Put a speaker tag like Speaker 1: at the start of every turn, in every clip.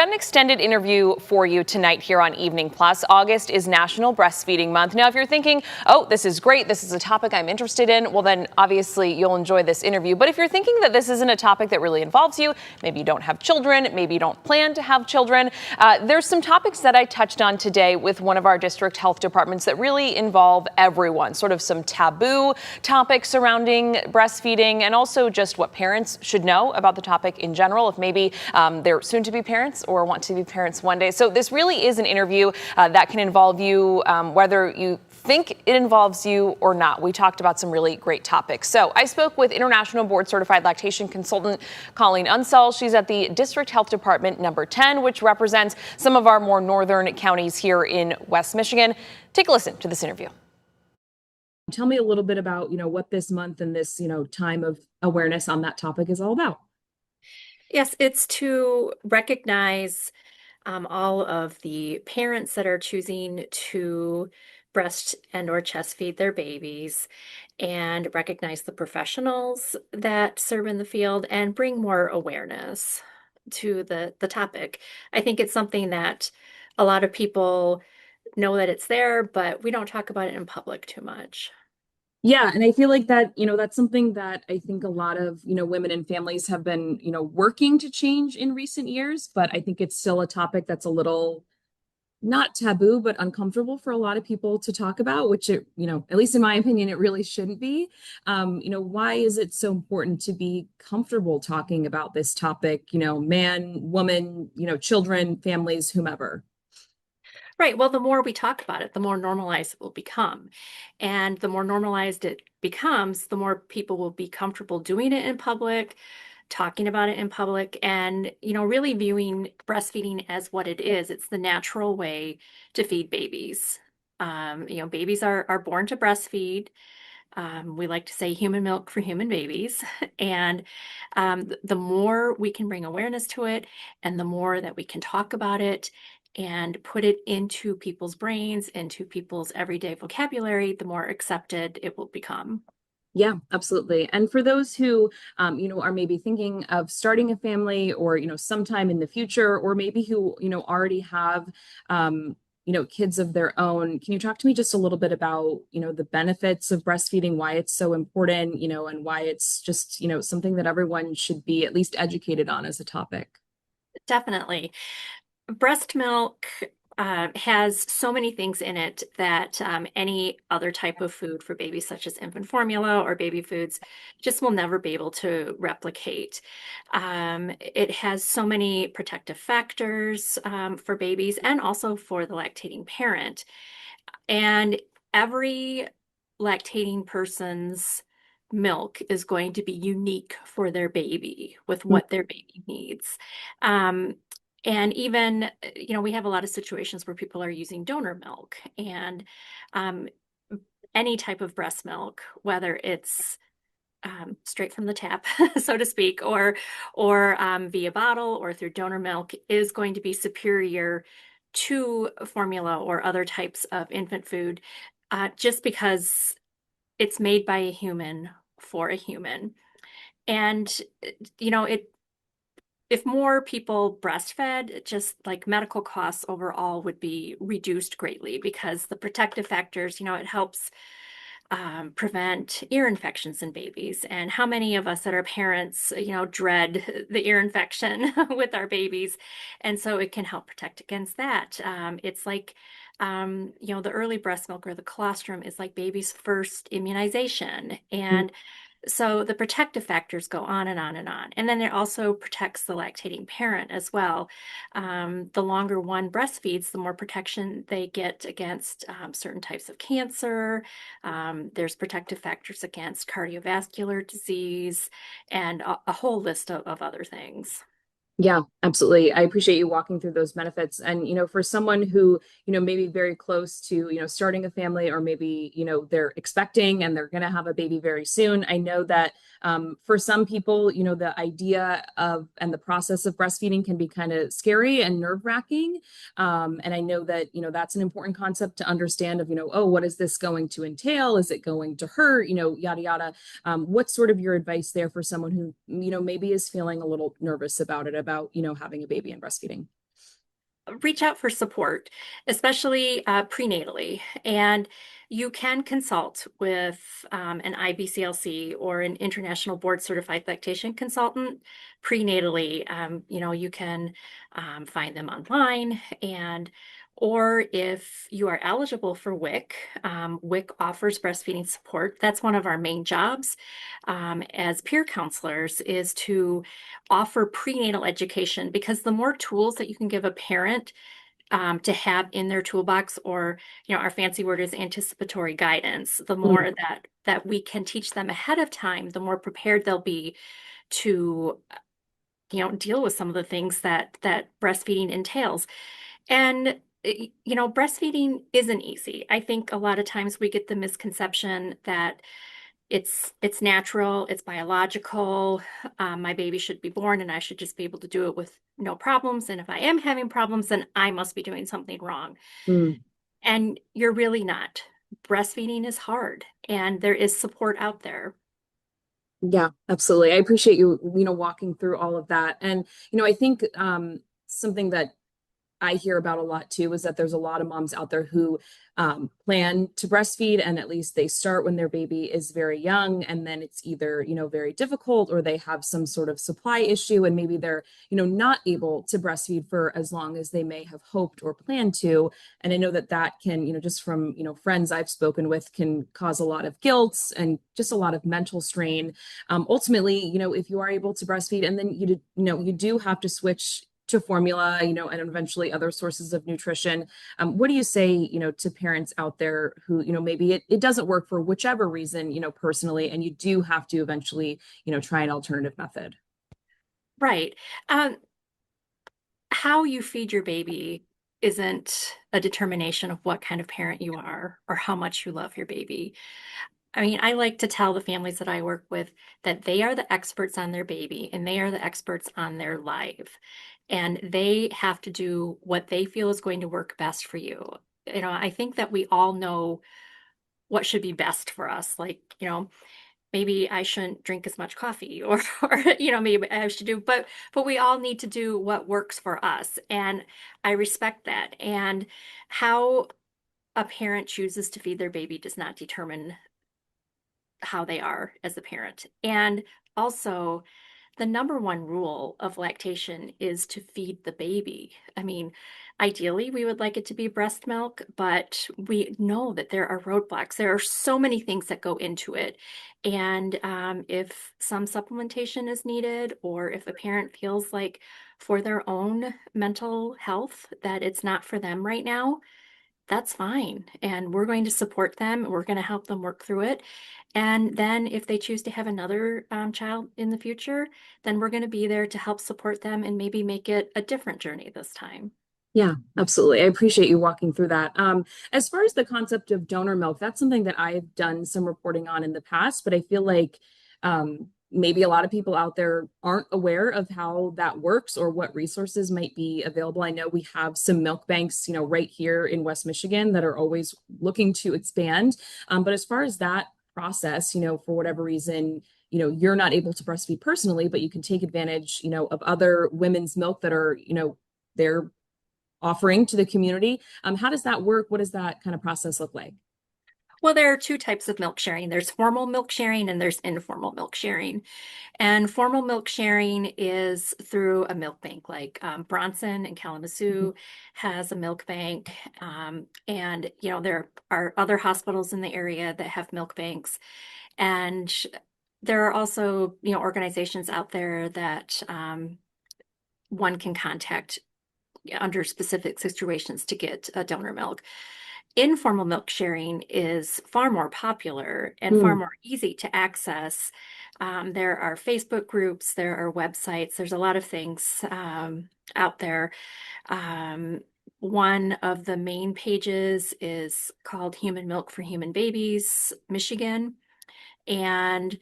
Speaker 1: got an extended interview for you tonight here on Evening Plus. August is National Breastfeeding Month. Now, if you're thinking, oh, this is great, this is a topic I'm interested in, well, then obviously you'll enjoy this interview. But if you're thinking that this isn't a topic that really involves you, maybe you don't have children, maybe you don't plan to have children, there's some topics that I touched on today with one of our district health departments that really involve everyone, sort of some taboo topics surrounding breastfeeding and also just what parents should know about the topic in general, if maybe they're soon to be parents or want to be parents one day. So this really is an interview that can involve you, whether you think it involves you or not. We talked about some really great topics. So I spoke with International Board Certified Lactation Consultant Colleen Unsell. She's at the District Health Department number 10, which represents some of our more northern counties here in West Michigan. Take a listen to this interview.
Speaker 2: Tell me a little bit about, what this month and this, time of awareness on that topic is all about.
Speaker 3: Yes, it's to recognize all of the parents that are choosing to breast and or chest feed their babies and recognize the professionals that serve in the field and bring more awareness to the topic. I think it's something that a lot of people know that it's there, but we don't talk about it in public too much.
Speaker 2: Yeah, and I feel like that, that's something that I think a lot of, women and families have been, working to change in recent years, but I think it's still a topic that's a little not taboo, but uncomfortable for a lot of people to talk about, which it, at least in my opinion, it really shouldn't be. Why is it so important to be comfortable talking about this topic, man, woman, children, families, whomever?
Speaker 3: Right. Well, the more we talk about it, the more normalized it will become. And the more normalized it becomes, the more people will be comfortable doing it in public, talking about it in public, and, really viewing breastfeeding as what it is. It's the natural way to feed babies. Babies are born to breastfeed. We like to say human milk for human babies. And the more we can bring awareness to it and the more that we can talk about it and put it into people's brains, into people's everyday vocabulary, the more accepted it will become.
Speaker 2: Yeah, absolutely. And for those who, are maybe thinking of starting a family or, sometime in the future, or maybe who, already have, kids of their own, can you talk to me just a little bit about, the benefits of breastfeeding, why it's so important, and why it's just, something that everyone should be at least educated on as a topic?
Speaker 3: Definitely. Breast milk has so many things in it that any other type of food for babies, such as infant formula or baby foods, just will never be able to replicate. It has so many protective factors for babies and also for the lactating parent. And every lactating person's milk is going to be unique for their baby with what their baby needs. Um, and even, we have a lot of situations where people are using donor milk and any type of breast milk, whether it's straight from the tap, so to speak, or via bottle or through donor milk, is going to be superior to formula or other types of infant food, just because it's made by a human for a human. And, it if more people breastfed, just like medical costs overall would be reduced greatly because the protective factors, it helps prevent ear infections in babies. And how many of us that are parents, dread the ear infection with our babies? And so it can help protect against that. It's like, the early breast milk or the colostrum is like baby's first immunization. And so the protective factors go on and on and on. And then it also protects the lactating parent as well. The longer one breastfeeds, the more protection they get against certain types of cancer. There's protective factors against cardiovascular disease and a whole list of other things.
Speaker 2: Yeah, absolutely. I appreciate you walking through those benefits. And, for someone who, maybe very close to, starting a family, or maybe, they're expecting and they're going to have a baby very soon. I know that for some people, the idea of and the process of breastfeeding can be kind of scary and nerve-wracking. And I know that, that's an important concept to understand of, oh, what is this going to entail? Is it going to hurt? Yada, yada. What's sort of your advice there for someone who, maybe is feeling a little nervous about it, about, having a baby and breastfeeding?
Speaker 3: reach out for support, especially prenatally. And you can consult with an IBCLC or an international board certified lactation consultant prenatally. You can find them online, and or if you are eligible for WIC, WIC offers breastfeeding support. That's one of our main jobs as peer counselors, is to offer prenatal education, because the more tools that you can give a parent to have in their toolbox, or our fancy word is anticipatory guidance, the more that we can teach them ahead of time, the more prepared they'll be to deal with some of the things that breastfeeding entails. And breastfeeding isn't easy. I think a lot of times we get the misconception that it's natural, it's biological. My baby should be born and I should just be able to do it with no problems. And if I am having problems, then I must be doing something wrong.
Speaker 2: Mm.
Speaker 3: And you're really not. Breastfeeding is hard, and there is support out there.
Speaker 2: Yeah, absolutely. I appreciate you, walking through all of that. And, I think something that I hear about a lot too is that there's a lot of moms out there who plan to breastfeed, and at least they start when their baby is very young, and then it's either very difficult, or they have some sort of supply issue, and maybe they're not able to breastfeed for as long as they may have hoped or planned to. And I know that that can just from friends I've spoken with, can cause a lot of guilt and just a lot of mental strain. Ultimately, if you are able to breastfeed, and then you do have to switch to formula, and eventually other sources of nutrition. What do you say, to parents out there who, maybe it doesn't work for whichever reason, personally, and you do have to eventually, try an alternative method?
Speaker 3: Right. Um, how you feed your baby isn't a determination of what kind of parent you are or how much you love your baby. I mean, I like to tell the families that I work with that they are the experts on their baby and they are the experts on their life. And they have to do what they feel is going to work best for you. I think that we all know what should be best for us. Like, maybe I shouldn't drink as much coffee, or maybe I should do, but we all need to do what works for us. And I respect that. And how a parent chooses to feed their baby does not determine how they are as a parent. And also, the number one rule of lactation is to feed the baby. I mean, ideally, we would like it to be breast milk, but we know that there are roadblocks. There are so many things that go into it. And if some supplementation is needed, or if a parent feels like for their own mental health that it's not for them right now, that's fine. And we're going to support them. We're going to help them work through it. And then if they choose to have another child in the future, then we're going to be there to help support them and maybe make it a different journey this time.
Speaker 2: Yeah, absolutely. I appreciate you walking through that. As far as the concept of donor milk, that's something that I've done some reporting on in the past, but I feel like maybe a lot of people out there aren't aware of how that works or what resources might be available. I know we have some milk banks, right here in West Michigan that are always looking to expand. But as far as that process, for whatever reason, you're not able to breastfeed personally, but you can take advantage, of other women's milk that are, they're offering to the community. How does that work? What does that kind of process look like?
Speaker 3: Well, there are two types of milk sharing. There's formal milk sharing and there's informal milk sharing. And formal milk sharing is through a milk bank, like Bronson and
Speaker 2: Mhm.
Speaker 3: Kalamazoo has a milk bank. And, there are other hospitals in the area that have milk banks. And there are also, organizations out there that one can contact under specific situations to get donor milk. Informal milk sharing is far more popular and far
Speaker 2: Mm,
Speaker 3: more easy to access. There are Facebook groups, there are websites, there's a lot of things out there. Um, one of the main pages is called Human Milk for Human Babies, Michigan. And,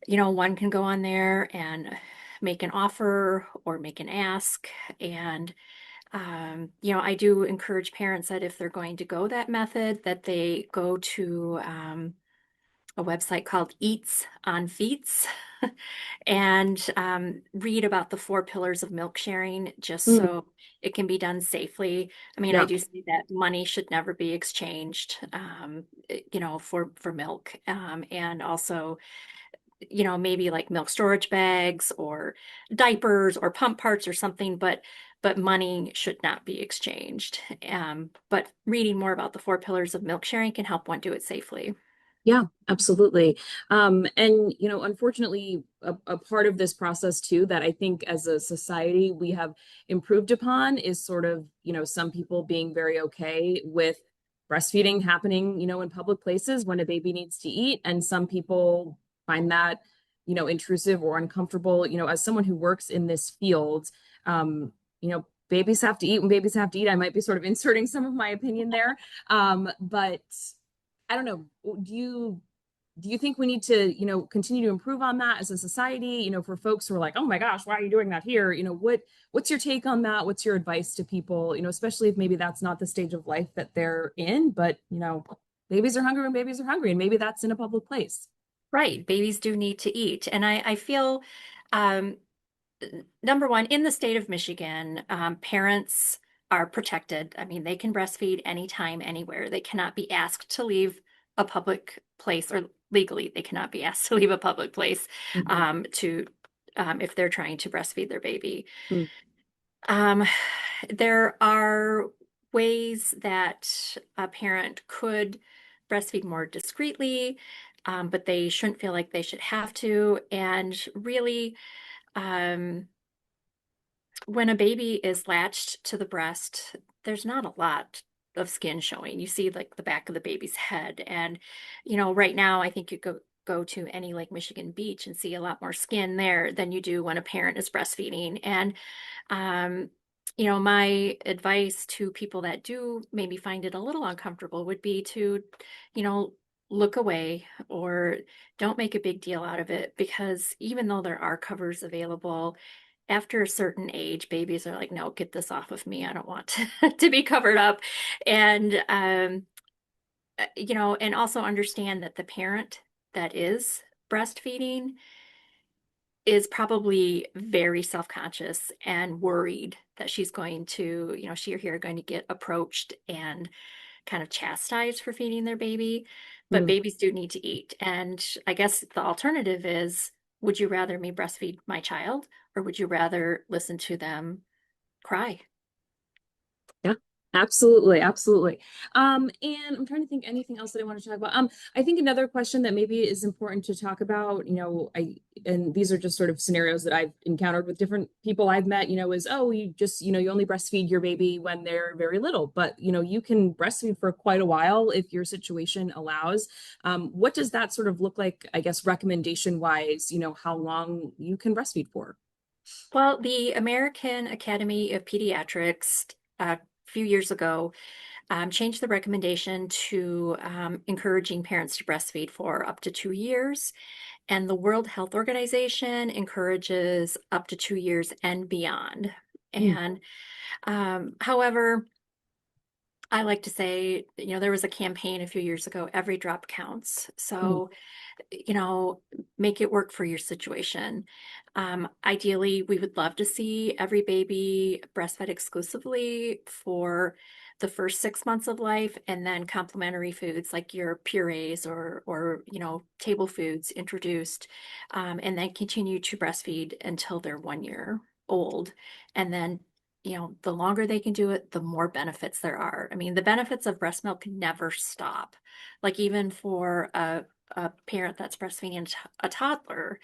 Speaker 3: one can go on there and make an offer or make an ask. And I do encourage parents that if they're going to go that method, that they go to a website called Eats on Feets and read about the four pillars of milk sharing just
Speaker 2: Mm,
Speaker 3: so it can be done safely. I mean, I
Speaker 2: yeah.
Speaker 3: do see that money should never be exchanged, for milk. And also, maybe like milk storage bags or diapers or pump parts or something, but money should not be exchanged. But reading more about the four pillars of milk sharing can help one do it safely.
Speaker 2: Yeah, absolutely. And unfortunately, a part of this process too that I think as a society we have improved upon is sort of, some people being very okay with breastfeeding happening, in public places when a baby needs to eat, and some people find that, intrusive or uncomfortable. As someone who works in this field, babies have to eat when babies have to eat. I might be sort of inserting some of my opinion there. But I don't know. Do you think we need to, continue to improve on that as a society, for folks who are like, oh my gosh, why are you doing that here? What's your take on that? What's your advice to people, especially if maybe that's not the stage of life that they're in, but babies are hungry when babies are hungry, and maybe that's in a public place.
Speaker 3: Right. Babies do need to eat. And I feel, um, number one, in the state of Michigan, parents are protected. I mean, they can breastfeed anytime, anywhere. They cannot be asked to leave a public place, or legally, they cannot be asked to leave a public place
Speaker 2: Mhm.
Speaker 3: to if they're trying to breastfeed their baby.
Speaker 2: Mm.
Speaker 3: Um, there are ways that a parent could breastfeed more discreetly, but they shouldn't feel like they should have to. And really, um, when a baby is latched to the breast, there's not a lot of skin showing. You see like the back of the baby's head. And, right now I think you go to any Lake Michigan beach and see a lot more skin there than you do when a parent is breastfeeding. And um, my advice to people that do maybe find it a little uncomfortable would be to, you know, look away or don't make a big deal out of it, because even though there are covers available, after a certain age, babies are like, no, get this off of me. I don't want to be covered up. And, and also understand that the parent that is breastfeeding is probably very self-conscious and worried that she's going to, she or he are going to get approached and kind of chastised for feeding their baby. But
Speaker 2: Mm.
Speaker 3: babies do need to eat. And I guess the alternative is, would you rather me breastfeed my child, or would you rather listen to them cry?
Speaker 2: Yeah, absolutely, absolutely. And I'm trying to think anything else that I want to talk about. I think another question that maybe is important to talk about, and these are just sort of scenarios that I've encountered with different people I've met, is, oh, you just, you only breastfeed your baby when they're very little, but you can breastfeed for quite a while if your situation allows. What does that sort of look like, I guess, recommendation wise, how long you can breastfeed for?
Speaker 3: Well, the American Academy of Pediatrics a few years ago changed the recommendation to encouraging parents to breastfeed for up to 2 years. And the World Health Organization encourages up to 2 years and beyond.
Speaker 2: Mm,
Speaker 3: And however, I like to say, there was a campaign a few years ago, every drop counts.
Speaker 2: mm,
Speaker 3: So, make it work for your situation. Ideally, we would love to see every baby breastfed exclusively for the first 6 months of life, and then complementary foods like your purees or table foods introduced, and then continue to breastfeed until they're 1 year old. And then, the longer they can do it, the more benefits there are. I mean, the benefits of breast milk never stop. Like even for a parent that's breastfeeding a toddler,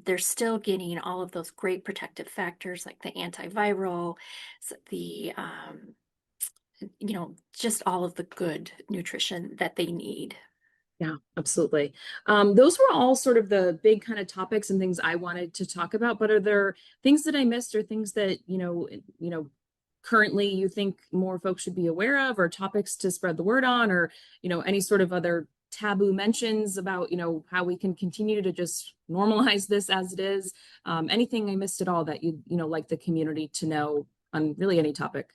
Speaker 3: they're still getting all of those great protective factors like the antiviral, the, just all of the good nutrition that they need.
Speaker 2: yeah, absolutely. Those were all sort of the big kind of topics and things I wanted to talk about, but are there things that I missed or things that, currently you think more folks should be aware of, or topics to spread the word on, or, any sort of other taboo mentions about, how we can continue to just normalize this as it is? Anything I missed at all that you like the community to know on really any topic?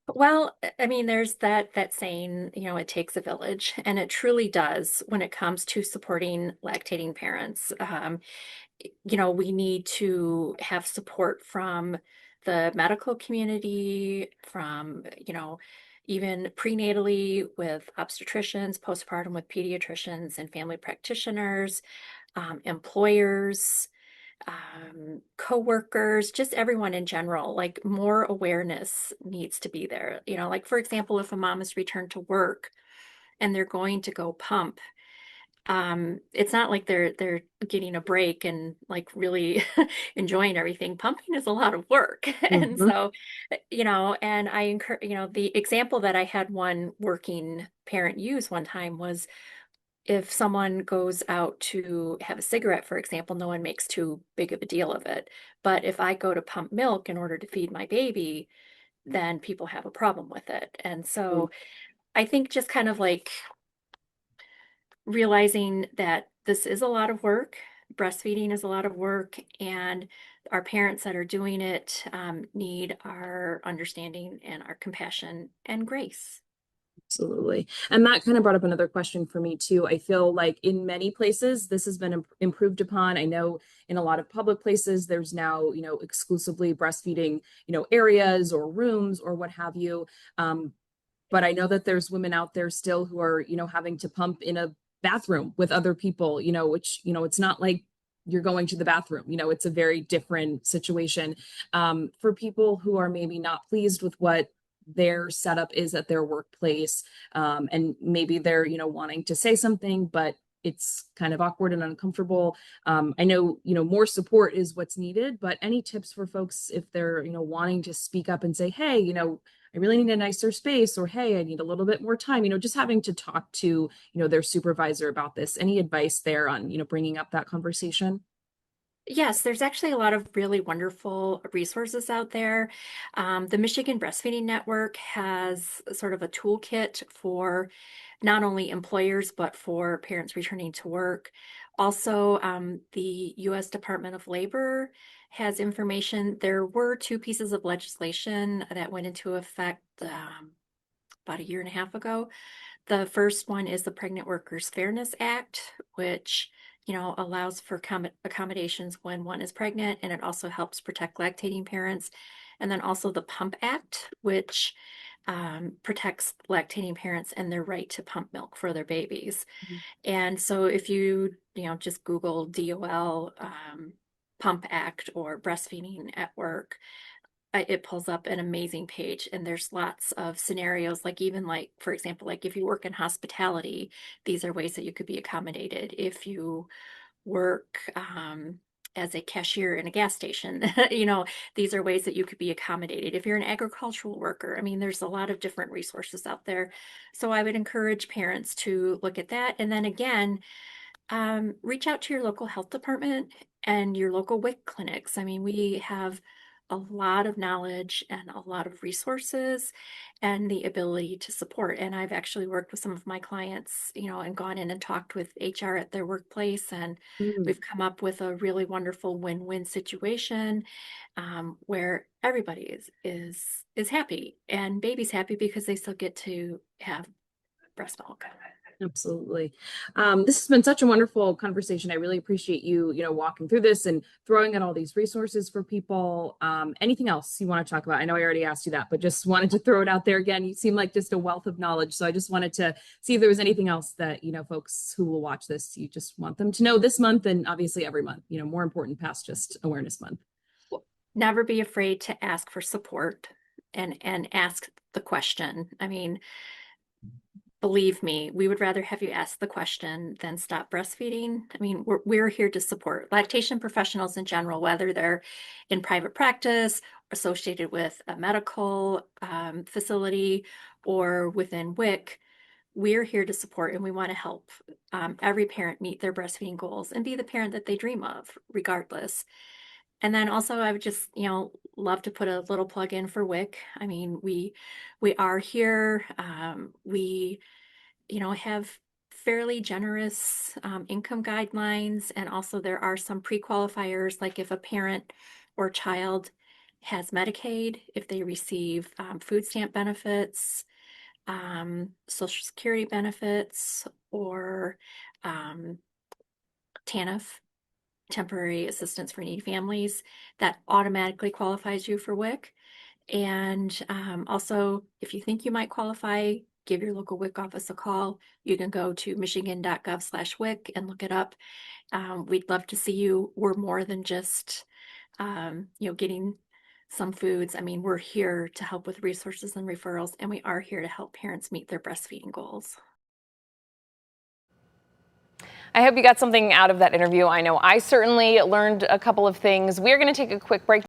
Speaker 3: Well, I mean, there's that saying, it takes a village, and it truly does when it comes to supporting lactating parents. We need to have support from the medical community, from, even prenatally with obstetricians, postpartum with pediatricians and family practitioners, employers, coworkers, just everyone in general. Like more awareness needs to be there. Like for example, if a mom is returned to work and they're going to go pump, it's not like they're getting a break and like really enjoying everything. Pumping is a lot of work. And
Speaker 2: Mhm.
Speaker 3: so, and I encourage, the example that I had one working parent use one time was if someone goes out to have a cigarette, for example, no one makes too big of a deal of it. But if I go to pump milk in order to feed my baby, then people have a problem with it. And so I think just kind of like realizing that this is a lot of work, breastfeeding is a lot of work, and our parents that are doing it need our understanding and our compassion and grace.
Speaker 2: Absolutely. And that kind of brought up another question for me too. I feel like in many places this has been improved upon. I know in a lot of public places there's now, exclusively breastfeeding, areas or rooms or what have you. But I know that there's women out there still who are, having to pump in a bathroom with other people, which, it's not like you're going to the bathroom, it's a very different situation. For people who are maybe not pleased with what their setup is at their workplace, and maybe they're, wanting to say something, but it's kind of awkward and uncomfortable. I know, more support is what's needed, but any tips for folks if they're, wanting to speak up and say, hey, I really need a nicer space, or hey, I need a little bit more time, just having to talk to, their supervisor about this. Any advice there on, bringing up that conversation?
Speaker 3: Yes, there's actually a lot of really wonderful resources out there. The Michigan Breastfeeding Network has sort of a toolkit for not only employers, but for parents returning to work. Also, the U.S. Department of Labor has information. There were two pieces of legislation that went into effect about a year and a half ago. The first one is the Pregnant Workers Fairness Act, which allows for accommodations when one is pregnant, and it also helps protect lactating parents. And then also the Pump Act, which protects lactating parents and their right to pump milk for their babies. And so if just Google DOL, Pump Act or breastfeeding at work, it pulls up an amazing page, and there's lots of scenarios, like even like for example, like if you work in hospitality, these are ways that you could be accommodated. If you work as a cashier in a gas station, these are ways that you could be accommodated. If you're an agricultural worker, I mean, there's a lot of different resources out there. So I would encourage parents to look at that. And then again, reach out to your local health department and your local WIC clinics. I mean, we have a lot of knowledge and a lot of resources and the ability to support. And I've actually worked with some of my clients, and gone in and talked with HR at their workplace, and
Speaker 2: Mm,
Speaker 3: we've come up with a really wonderful win-win situation, where everybody is happy, and baby's happy because they still get to have breast milk.
Speaker 2: absolutely. This has been such a wonderful conversation. I really appreciate you, walking through this and throwing in all these resources for people. Anything else you want to talk about? I know I already asked you that, but just wanted to throw it out there again. You seem like just a wealth of knowledge. So I just wanted to see if there was anything else that, folks who will watch this, you just want them to know this month and obviously every month, more important past just Awareness Month.
Speaker 3: Never be afraid to ask for support and ask the question. I mean, believe me, we would rather have you ask the question than stop breastfeeding. I mean, we're here to support lactation professionals in general, whether they're in private practice, associated with a medical facility, or within WIC. We're here to support, and we want to help every parent meet their breastfeeding goals and be the parent that they dream of, regardless. And then also, I would just, love to put a little plug in for WIC. I mean, we are here. We have fairly generous income guidelines. And also there are some pre-qualifiers, like if a parent or child has Medicaid, if they receive food stamp benefits, Social Security benefits, or TANF, temporary assistance for needy families, that automatically qualifies you for WIC. And also, if you think you might qualify, give your local WIC office a call. You can go to michigan.gov/WIC and look it up. We'd love to see you. We're more than just, getting some foods. I mean, we're here to help with resources and referrals, and we are here to help parents meet their breastfeeding goals.
Speaker 1: I hope you got something out of that interview. I know I certainly learned a couple of things. We're going to take a quick break.